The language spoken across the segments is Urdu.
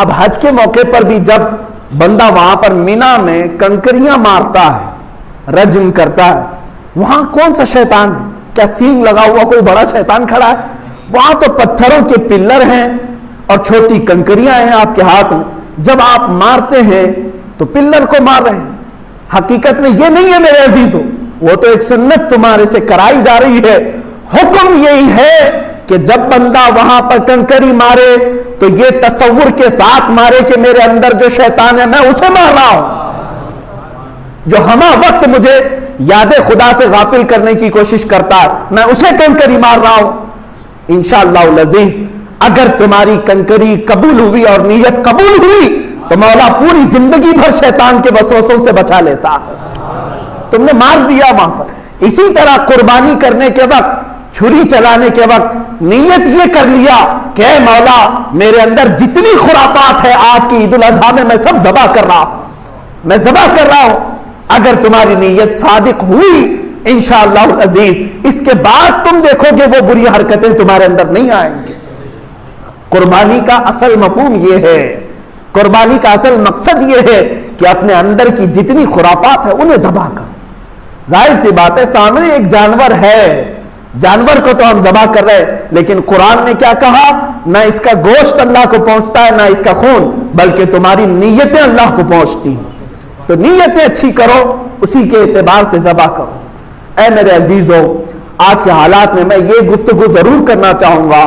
اب حج کے موقع پر بھی جب بندہ وہاں پر مینا میں کنکریاں مارتا ہے، رجم کرتا ہے، وہاں کون سا شیطان ہے؟ کیا سینگ لگا ہوا کوئی بڑا شیطان کھڑا ہے؟ وہاں تو پتھروں کے پلر ہیں اور چھوٹی کنکریاں ہیں آپ کے ہاتھ میں. جب آپ مارتے ہیں تو پلر کو مار رہے ہیں. حقیقت میں یہ نہیں ہے میرے عزیزوں، وہ تو ایک سنت تمہارے سے کرائی جا رہی ہے. حکم یہی ہے کہ جب بندہ وہاں پر کنکری مارے تو یہ تصور کے ساتھ مارے کہ میرے اندر جو شیطان ہے میں اسے مار رہا ہوں، جو ہمہ وقت مجھے یاد خدا سے غافل کرنے کی کوشش کرتا ہے، میں اسے کنکری مار رہا ہوں. انشاءاللہ العزیز اگر تمہاری کنکری قبول ہوئی اور نیت قبول ہوئی تو مولا پوری زندگی بھر شیطان کے وسوسوں سے بچا لیتا. تم نے مار دیا وہاں پر. اسی طرح قربانی کرنے کے وقت، چھری چلانے کے وقت نیت یہ کر لیا کہ اے مولا میرے اندر جتنی خرافات ہے آج کی عید الاضحیٰ میں میں سب ذبح کر رہا ہوں، میں ذبح کر رہا ہوں. اگر تمہاری نیت صادق ہوئی انشاءاللہ العزیز اس کے بعد تم دیکھو گے وہ بری حرکتیں تمہارے اندر نہیں آئیں گے. قربانی کا اصل مفہوم یہ ہے، قربانی کا اصل مقصد یہ ہے کہ اپنے اندر کی جتنی خرافات ہے انہیں ذبح کرو. ظاہر سی بات ہے سامنے ایک جانور ہے، جانور کو تو ہم ذبح کر رہے ہیں، لیکن قرآن نے کیا کہا؟ نہ اس کا گوشت اللہ کو پہنچتا ہے نہ اس کا خون، بلکہ تمہاری نیتیں اللہ کو پہنچتی ہیں. تو نیتیں اچھی کرو، اسی کے اعتبار سے ذبح کرو. اے میرے عزیزو، آج کے حالات میں میں یہ گفتگو ضرور کرنا چاہوں گا.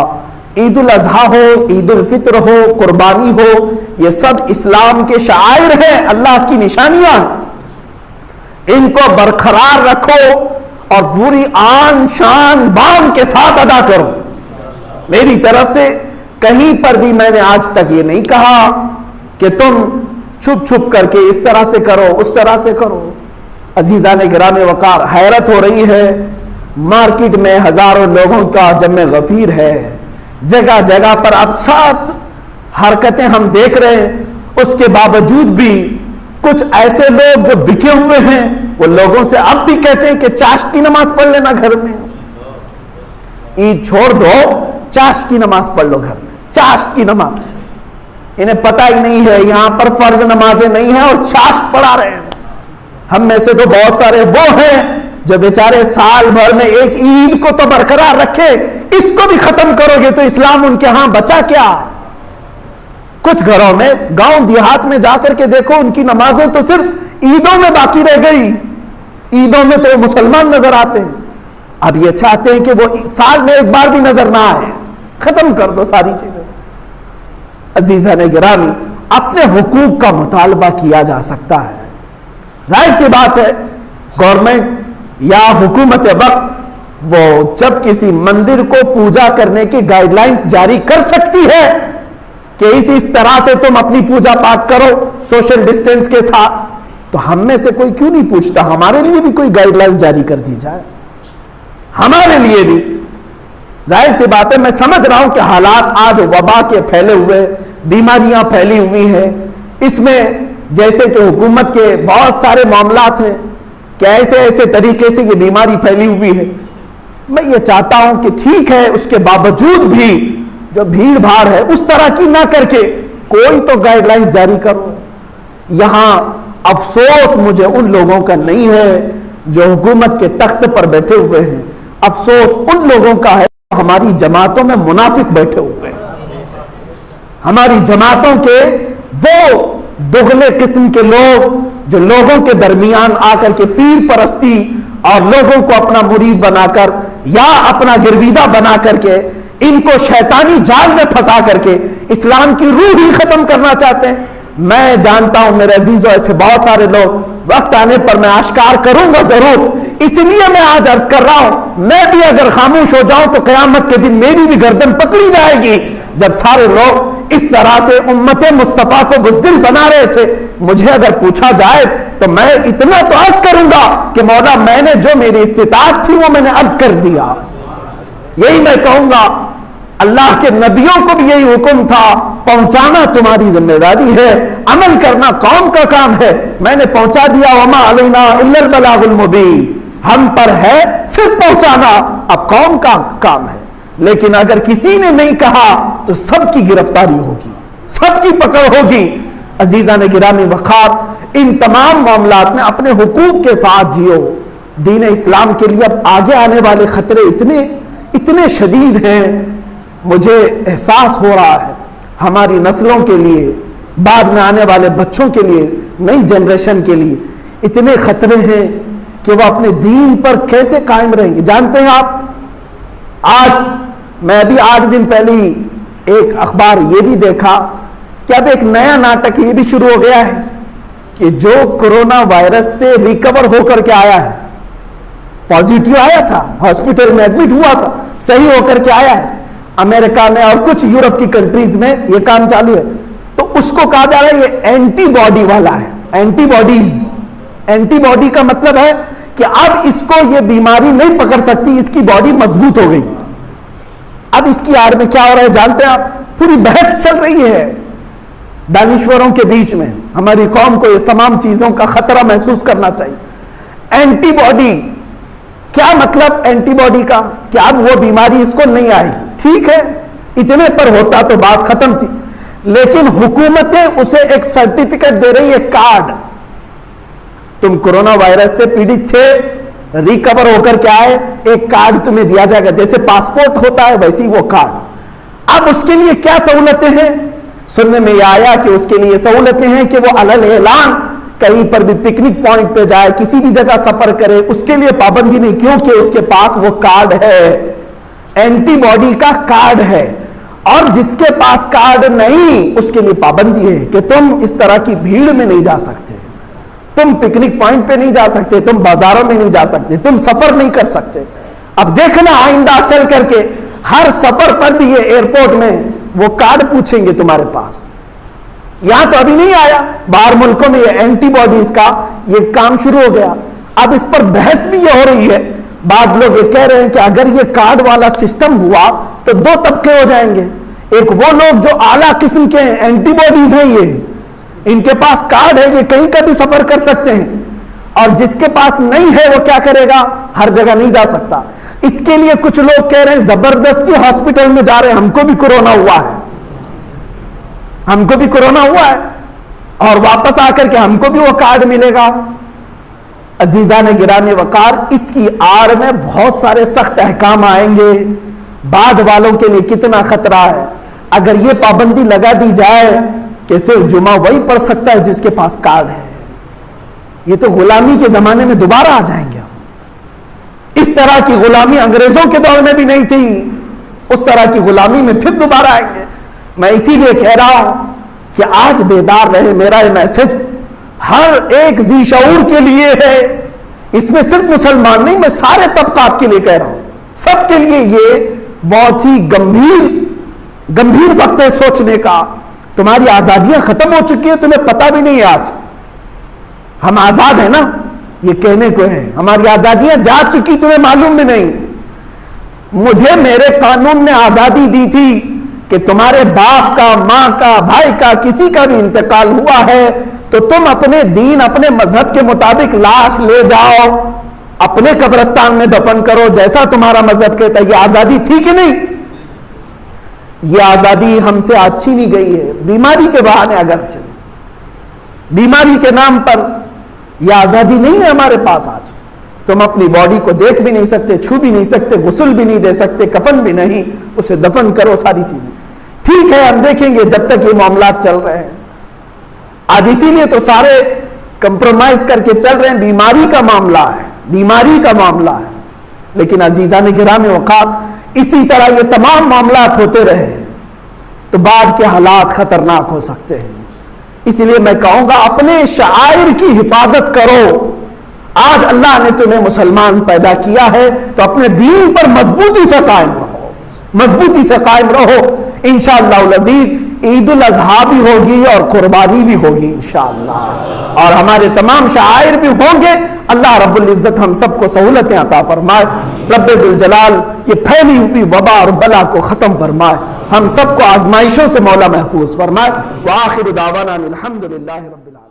عید الاضحیٰ ہو، عید الفطر ہو، قربانی ہو، یہ سب اسلام کے شعائر ہیں، اللہ کی نشانیاں. ان کو برقرار رکھو اور پوری آن شان بان کے ساتھ ادا کرو. میری طرف سے کہیں پر بھی میں نے آج تک یہ نہیں کہا کہ تم چھپ چھپ کر کے اس طرح سے کرو اس طرح سے کرو. عزیزان گرام وقار، حیرت ہو رہی ہے، مارکیٹ میں ہزاروں لوگوں کا جمع غفیر ہے، جگہ جگہ پر اب سات حرکتیں ہم دیکھ رہے ہیں. اس کے باوجود بھی کچھ ایسے لوگ جو بکے ہوئے ہیں وہ لوگوں سے اب بھی کہتے ہیں کہ چاشت کی نماز پڑھ لینا گھر میں. عید چھوڑ دو، چاشت کی نماز پڑھ لو گھر میں. چاشت کی نماز انہیں پتہ ہی نہیں ہے یہاں پر فرض نمازیں نہیں ہیں اور چاشت پڑھا رہے ہیں. ہم میں سے تو بہت سارے وہ ہیں جو بیچارے سال بھر میں ایک عید کو تو برقرار رکھے، اس کو بھی ختم کرو گے تو اسلام ان کے ہاں بچا کیا؟ کچھ گھروں میں گاؤں دیہات میں جا کر کے دیکھو ان کی نمازیں تو صرف عیدوں میں باقی رہ گئی. عیدوں میں تو وہ مسلمان نظر آتے ہیں. اب یہ چاہتے ہیں کہ وہ سال میں ایک بار بھی نظر نہ آئے. ختم کر دو ساری چیزیں. عزیزان گرامی، اپنے حقوق کا مطالبہ کیا جا سکتا ہے. ظاہر سی بات ہے گورنمنٹ یا حکومت وقت وہ جب کسی مندر کو پوجا کرنے کی گائیڈ لائنز جاری کر سکتی ہے کہ اس طرح سے تم اپنی پوجا پاٹ کرو سوشل ڈسٹینس کے ساتھ، تو ہم میں سے کوئی کیوں نہیں پوچھتا ہمارے لیے بھی کوئی گائیڈ لائنز جاری کر دی جائے. ہمارے لیے بھی ظاہر سی بات ہے، میں سمجھ رہا ہوں کہ حالات آج وبا کے پھیلے ہوئے، بیماریاں پھیلی ہوئی ہیں، اس میں جیسے کہ حکومت کے بہت سارے معاملات ہیں کہ ایسے ایسے طریقے سے یہ بیماری پھیلی ہوئی ہے. میں یہ چاہتا ہوں کہ ٹھیک ہے اس کے باوجود بھی جو بھیڑ بھاڑ ہے اس طرح کی نہ کر کے کوئی تو گائیڈ لائنز جاری کرو. یہاں افسوس مجھے ان لوگوں کا نہیں ہے جو حکومت کے تخت پر بیٹھے ہوئے ہیں، افسوس ان لوگوں کا ہے ہماری جماعتوں میں منافق بیٹھے ہوئے ہیں. ہماری جماعتوں کے وہ دغلے قسم کے لوگ جو لوگوں کے درمیان آ کر کے پیر پرستی اور لوگوں کو اپنا مرید بنا کر یا اپنا گرویدہ بنا کر کے ان کو شیطانی جال میں پھنسا کر کے اسلام کی روح ہی ختم کرنا چاہتے ہیں. میں جانتا ہوں میرے عزیزوں ایسے بہت سارے لوگ، وقت آنے پر میں آشکار کروں گا ضرور. اس لیے میں آج عرض کر رہا ہوں میں بھی اگر خاموش ہو جاؤں تو قیامت کے دن میری بھی گردن پکڑی جائے گی. جب سارے لوگ اس طرح سے امت مصطفیٰ کو بزدل بنا رہے تھے، مجھے اگر پوچھا جائے تو میں اتنا تو عرض کروں گا کہ مولا میں نے جو میری استطاعت تھی وہ میں نے عرض کر دیا. یہی میں کہوں گا. اللہ کے نبیوں کو بھی یہی حکم تھا، پہنچانا تمہاری ذمہ داری ہے، عمل کرنا قوم کا کام ہے. میں نے پہنچا دیا، وما علینا الا البلاغ المبین. ہم پر ہے صرف پہنچانا، اب قوم کا کام ہے. لیکن اگر کسی نے نہیں کہا تو سب کی گرفتاری ہوگی، سب کی پکڑ ہوگی. عزیزان گرامی وقار، ان تمام معاملات میں اپنے حقوق کے ساتھ جیو. دین اسلام کے لیے اب آگے آنے والے خطرے اتنے شدید ہیں. مجھے احساس ہو رہا ہے ہماری نسلوں کے لیے، بعد میں آنے والے بچوں کے لیے، نئی جنریشن کے لیے اتنے خطرے ہیں کہ وہ اپنے دین پر کیسے قائم رہیں گے. جانتے ہیں آپ، آج میں بھی 8 دن پہلے ہی ایک اخبار یہ بھی دیکھا کہ اب ایک نیا ناٹک یہ بھی شروع ہو گیا ہے کہ جو کرونا وائرس سے ریکور ہو کر کے آیا ہے، پازیٹیو آیا تھا، ہاسپٹل میں ایڈمٹ ہوا تھا، صحیح ہو کر کے آیا ہے، امریکہ میں اور کچھ یورپ کی کنٹریز میں یہ کام چالو ہے، تو اس کو کہا جا رہا ہے یہ اینٹی باڈی والا ہے. اینٹی باڈیز، اینٹی باڈی کا مطلب ہے کہ اب اس کو یہ بیماری نہیں پکڑ سکتی، اس کی باڈی مضبوط ہو گئی. اب اس کی آڑ میں کیا ہو رہا ہے جانتے ہیں آپ؟ پوری بحث چل رہی ہے دانشوروں کے بیچ میں. ہماری قوم کو اس تمام چیزوں کا خطرہ محسوس کرنا چاہیے. اینٹی باڈی کیا مطلب اینٹی باڈی کا؟ کہ اب وہ بیماری اس کو نہیں آئی. ٹھیک ہے، اتنے پر ہوتا تو بات ختم تھی، لیکن حکومتیں اسے ایک سرٹیفکیٹ دے رہی ہے، کارڈ. تم کرونا وائرس سے پیڑت تھے، ریکور ہو کر کے آئے، ایک کارڈ تمہیں دیا جائے گا، جیسے پاسپورٹ ہوتا ہے ویسی وہ کارڈ. اب اس کے لیے کیا سہولتیں ہیں؟ سننے میں یہ آیا کہ اس کے لیے سہولتیں ہیں کہ وہ علل اعلان کہیں پر بھی پکنک پوائنٹ پہ جائے، کسی بھی جگہ سفر کرے، اس کے لیے پابندی نہیں، کیونکہ اس کے پاس وہ کارڈ ہے، اینٹی باڈی کا کارڈ ہے. اور جس کے پاس کارڈ نہیں اس کے لیے پابندی ہے کہ تم اس طرح کی بھیڑ میں نہیں جا سکتے، تم پکنک پوائنٹ پہ نہیں جا سکتے، تم بازاروں میں نہیں جا سکتے، تم سفر نہیں کر سکتے. اب دیکھنا آئندہ چل کر کے ہر سفر پر بھی یہ ایئرپورٹ میں وہ کارڈ پوچھیں گے تمہارے پاس. یہاں تو ابھی نہیں آیا، باہر ملکوں میں یہ اینٹی باڈیز کا یہ کام شروع ہو گیا. اب اس پر بحث بھی یہ ہو رہی ہے. بعض لوگ یہ کہہ رہے ہیں کہ اگر یہ کارڈ والا سسٹم ہوا تو 2 طبقے ہو جائیں گے. ایک وہ لوگ جو اعلیٰ قسم کے ہیں، اینٹی باڈیز ہیں، یہ ان کے پاس کارڈ ہے، یہ کہیں کا بھی سفر کر سکتے ہیں. اور جس کے پاس نہیں ہے وہ کیا کرے گا؟ ہر جگہ نہیں جا سکتا. اس کے لیے کچھ لوگ کہہ رہے ہیں زبردستی ہاسپٹل میں جا رہے ہیں، ہم کو بھی کورونا ہوا ہے، ہم کو بھی کورونا ہوا ہے، اور واپس آ کر کے ہم کو بھی وہ کارڈ ملے گا. عزیزان گرامی وقار، اس کی آڑ میں بہت سارے سخت احکام آئیں گے. بعد والوں کے لیے کتنا خطرہ ہے اگر یہ پابندی لگا دی جائے کہ صرف جمعہ وہی پڑھ سکتا ہے جس کے پاس کارڈ ہے. یہ تو غلامی کے زمانے میں دوبارہ آ جائیں گے. اس طرح کی غلامی انگریزوں کے دور میں بھی نہیں تھی، اس طرح کی غلامی میں پھر دوبارہ آئیں گے. میں اسی لیے کہہ رہا ہوں کہ آج بیدار رہے. میرا یہ میسج ہر ایک ذی شعور کے لیے ہے، اس میں صرف مسلمان نہیں، میں سارے طبقات کے لیے کہہ رہا ہوں. سب کے لیے یہ بہت ہی گمبھیر وقت ہے سوچنے کا. تمہاری آزادیاں ختم ہو چکی ہیں، تمہیں پتہ بھی نہیں ہے. آج ہم آزاد ہیں نا، یہ کہنے کو ہے، ہماری آزادیاں جا چکی، تمہیں معلوم بھی نہیں. مجھے میرے قانون نے آزادی دی تھی کہ تمہارے باپ کا، ماں کا، بھائی کا، کسی کا بھی انتقال ہوا ہے تو تم اپنے دین، اپنے مذہب کے مطابق لاش لے جاؤ، اپنے قبرستان میں دفن کرو، جیسا تمہارا مذہب کہتا ہے. یہ آزادی تھی کہ نہیں؟ یہ آزادی ہم سے آج چھینی گئی ہے، بیماری کے بہانے. اگرچہ بیماری کے نام پر یہ آزادی نہیں ہے ہمارے پاس. آج تم اپنی باڈی کو دیکھ بھی نہیں سکتے، چھو بھی نہیں سکتے، غسل بھی نہیں دے سکتے، کفن بھی نہیں، اسے دفن کرو، ساری چیزیں. ٹھیک ہے، ہم دیکھیں گے جب تک یہ معاملات چل رہے ہیں. آج اسی لیے تو سارے کمپرومائز کر کے چل رہے ہیں. بیماری کا معاملہ ہے، بیماری کا معاملہ ہے. لیکن عزیزان گرامی وقار، اسی طرح یہ تمام معاملات ہوتے رہے تو بعد کے حالات خطرناک ہو سکتے ہیں. اس لیے میں کہوں گا اپنے شعائر کی حفاظت کرو. آج اللہ نے تمہیں مسلمان پیدا کیا ہے تو اپنے دین پر مضبوطی سے قائم رہو، مضبوطی سے قائم رہو. انشاءاللہ العزیز عید الاضحیٰ بھی ہوگی اور قربانی بھی ہوگی انشاءاللہ، اور ہمارے تمام شعائر بھی ہوں گے. اللہ رب العزت ہم سب کو سہولتیں عطا فرمائے. رب ذوالجلال یہ پھیلی ہوئی وبا اور بلا کو ختم فرمائے، ہم سب کو آزمائشوں سے مولا محفوظ فرمائے. وآخر دعوانا الحمدللہ رب العالمین.